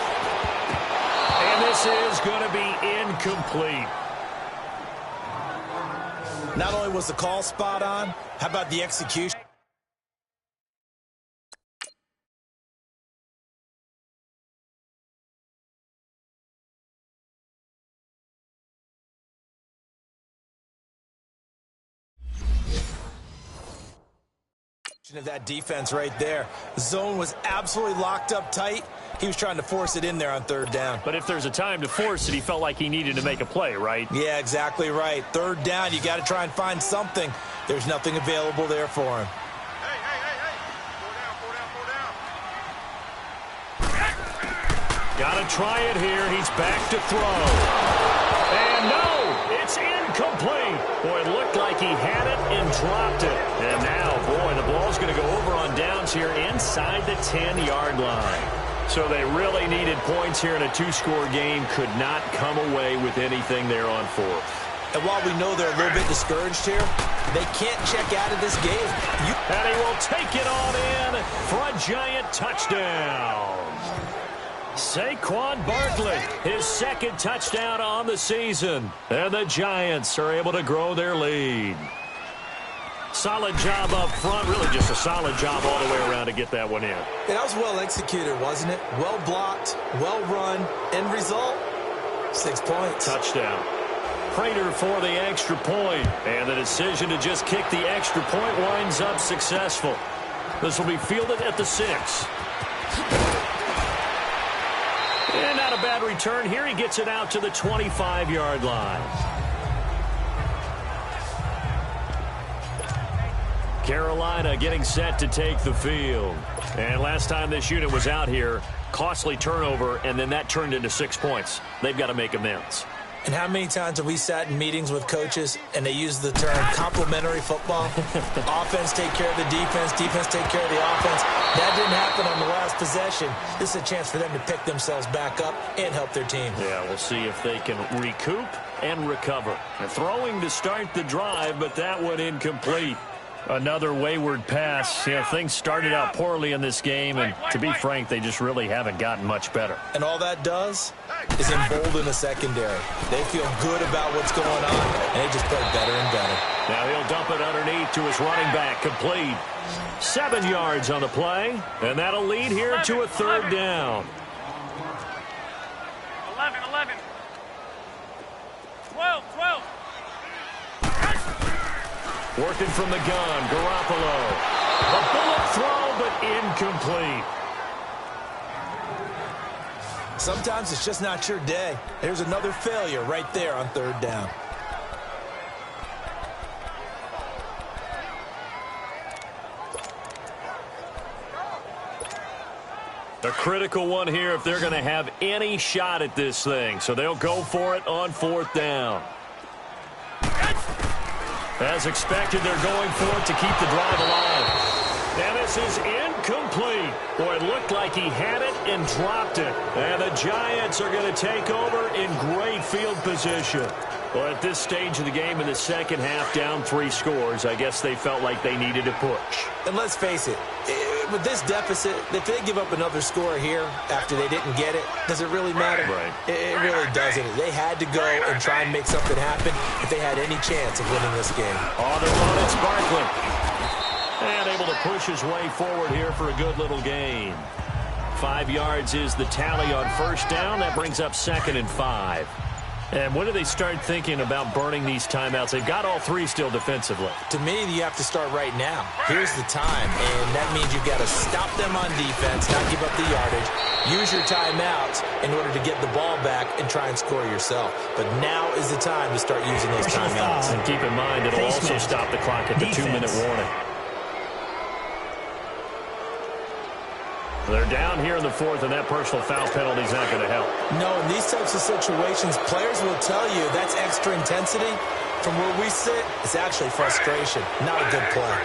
And this is going to be incomplete. Not only was the call spot on, how about the execution? Of that defense right there. The zone was absolutely locked up tight. He was trying to force it in there on 3rd down. But if there's a time to force it, he felt like he needed to make a play, right? Yeah, exactly right. 3rd down, you got to try and find something. There's nothing available there for him. Hey. 4 down. Got to try it here. He's back to throw. And no, it's incomplete. Boy, it looked like he had it and dropped it. And now, boy, the ball's going to go over on downs here inside the 10-yard line. So they really needed points here in a 2-score game. Could not come away with anything there on 4th. And while we know they're a little bit discouraged here, they can't check out of this game. And he will take it on in for a giant touchdown. Saquon Barkley, his 2nd touchdown on the season. And the Giants are able to grow their lead. Solid job up front. Really just a solid job all the way around to get that one in. That was well executed, wasn't it? Well blocked, well run. End result, 6 points. Touchdown. Prater for the extra point. And the decision to just kick the extra point winds up successful. This will be fielded at the 6. And not a bad return here. He gets it out to the 25-yard line. Carolina getting set to take the field. And last time this unit was out here, costly turnover, and then that turned into 6 points. They've got to make amends. And how many times have we sat in meetings with coaches and they use the term complementary football? Offense take care of the defense, defense take care of the offense. That didn't happen on the last possession. This is a chance for them to pick themselves back up and help their team. Yeah, we'll see if they can recoup and recover. Throwing to start the drive, but that one incomplete. Another wayward pass. You know, things started out poorly in this game, and to be frank, they just really haven't gotten much better. And all that does is embolden the secondary. They feel good about what's going on, and they just play better and better. Now he'll dump it underneath to his running back, complete. 7 yards on the play, and that'll lead here to a 3rd down. 11. 12. Working from the gun, Garoppolo. A bullet throw, but incomplete. Sometimes it's just not your day. There's another failure right there on 3rd down. A critical one here if they're going to have any shot at this thing. So they'll go for it on 4th down. As expected, they're going for it to keep the drive alive. And this is incomplete. Boy, it looked like he had it and dropped it. And the Giants are going to take over in great field position. Well, at this stage of the game in the second half, down 3 scores, I guess they felt like they needed to push. And let's face it, with this deficit, if they give up another score here after they didn't get it, does it really matter? Right. It really doesn't. They had to go and try and make something happen if they had any chance of winning this game. On the run, it's Barkley. And able to push his way forward here for a good little gain. 5 yards is the tally on 1st down. That brings up 2nd and 5. And when do they start thinking about burning these timeouts? They've got all 3 still defensively. To me, you have to start right now. Here's the time, and that means you've got to stop them on defense, not give up the yardage, use your timeouts in order to get the ball back and try and score yourself. But now is the time to start using those timeouts. And keep in mind, it'll also stop the clock at the 2-minute warning. They're down here in the fourth, and that personal foul penalty is not going to help. No, in these types of situations, players will tell you that's extra intensity. From where we sit, it's actually frustration, not a good play.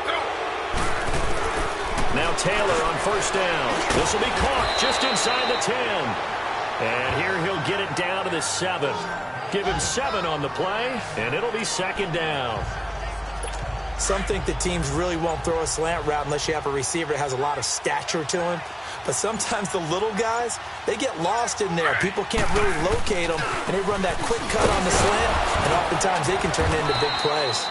Now Taylor on first down. This will be caught just inside the 10. And here he'll get it down to the 7. Give him 7 on the play, and it'll be second down. Some think the teams really won't throw a slant route unless you have a receiver that has a lot of stature to him. But sometimes the little guys, they get lost in there. People can't really locate them, and they run that quick cut on the slant, and oftentimes they can turn into big plays.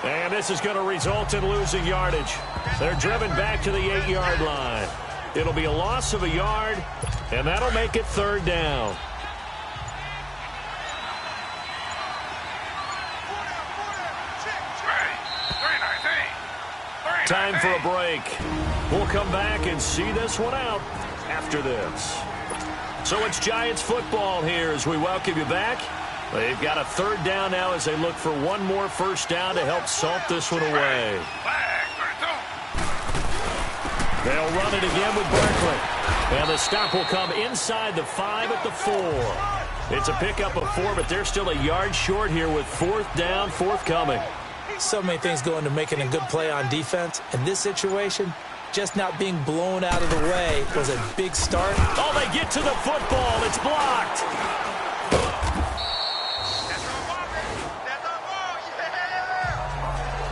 And this is going to result in losing yardage. They're driven back to the 8-yard line. It'll be a loss of a yard, and that'll make it third down. Time for a break. We'll come back and see this one out after this. So it's Giants football here as we welcome you back. They've got a third down now as they look for one more first down to help salt this one away. They'll run it again with Barkley. And the stop will come inside the 5 at the 4. It's a pickup of 4, but they're still a yard short here with fourth down forthcoming. So many things go into making a good play on defense. In this situation, just not being blown out of the way was a big start. Oh, they get to the football. It's blocked.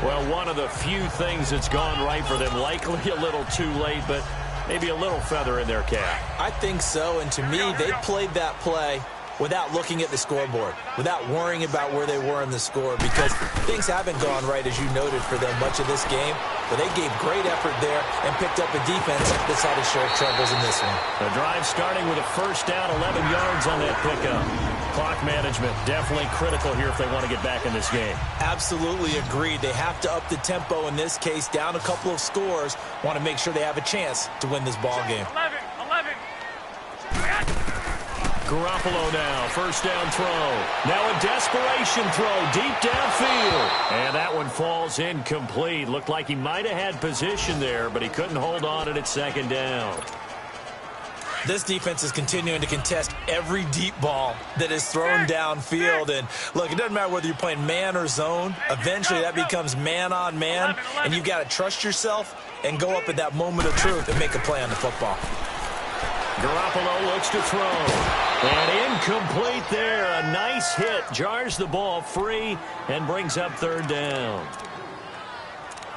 Well, one of the few things that's gone right for them. Likely a little too late, but maybe a little feather in their cap. I think so, and to me, they played that play without looking at the scoreboard, without worrying about where they were in the score, because things haven't gone right, as you noted, for them much of this game. But they gave great effort there and picked up a defense that's had its share of troubles in this one. The drive starting with a first down, 11 yards on that pickup. Clock management definitely critical here if they want to get back in this game. Absolutely agreed. They have to up the tempo in this case, down a couple of scores, want to make sure they have a chance to win this ball game. 11. Garoppolo now, first down throw. Now a desperation throw deep downfield. And that one falls incomplete. Looked like he might have had position there, but he couldn't hold on at second down. This defense is continuing to contest every deep ball that is thrown downfield. And look, it doesn't matter whether you're playing man or zone. Eventually that becomes man on man. And you've got to trust yourself and go up at that moment of truth and make a play on the football. Garoppolo looks to throw. And incomplete there. A nice hit. Jars the ball free and brings up third down.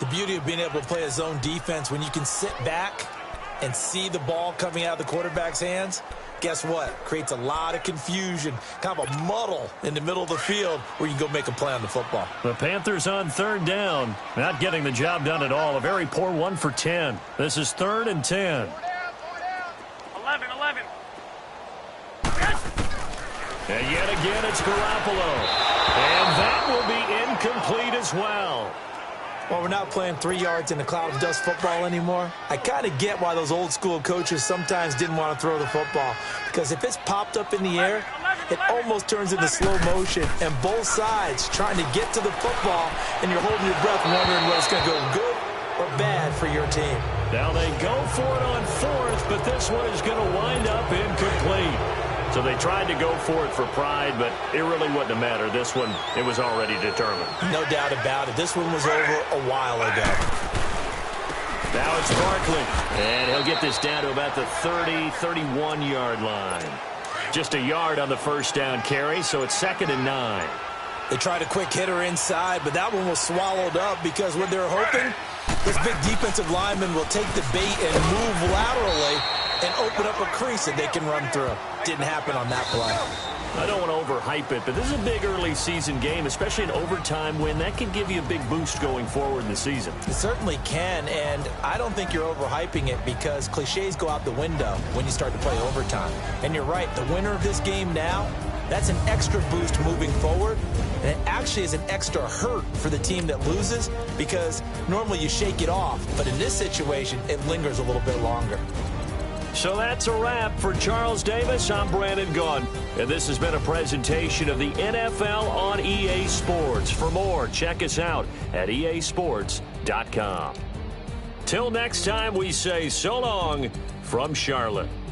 The beauty of being able to play a zone defense when you can sit back and see the ball coming out of the quarterback's hands, guess what? Creates a lot of confusion, kind of a muddle in the middle of the field where you can go make a play on the football. The Panthers on third down. Not getting the job done at all. A very poor 1 for 10. This is 3rd and 10. 11. And yet again, it's Garoppolo. And that will be incomplete as well. Well, we're not playing 3 yards in a cloud of dust football anymore. I kind of get why those old school coaches sometimes didn't want to throw the football. Because if it's popped up in the air, it almost turns into slow motion. And both sides trying to get to the football, and you're holding your breath wondering whether it's going to go good or bad for your team. Now they go for it on 4th, but this one is going to wind up incomplete. So they tried to go for it for pride, but it really wouldn't have mattered. This one, it was already determined. No doubt about it. This one was over a while ago. Now it's Barkley, and he'll get this down to about the 31-yard line. Just a yard on the first down carry, so it's 2nd and 9. They tried a quick hitter inside, but that one was swallowed up because what they're hoping, this big defensive lineman will take the bait and move laterally and open up a crease that they can run through. Didn't happen on that play. I don't want to overhype it, but this is a big early season game, especially an overtime win. That can give you a big boost going forward in the season. It certainly can, and I don't think you're overhyping it because cliches go out the window when you start to play overtime. And you're right, the winner of this game now, that's an extra boost moving forward, and it actually is an extra hurt for the team that loses because normally you shake it off, but in this situation, it lingers a little bit longer. So that's a wrap for Charles Davis. I'm Brandon Gaudin, and this has been a presentation of the NFL on EA Sports. For more, check us out at easports.com. Till next time, we say so long from Charlotte.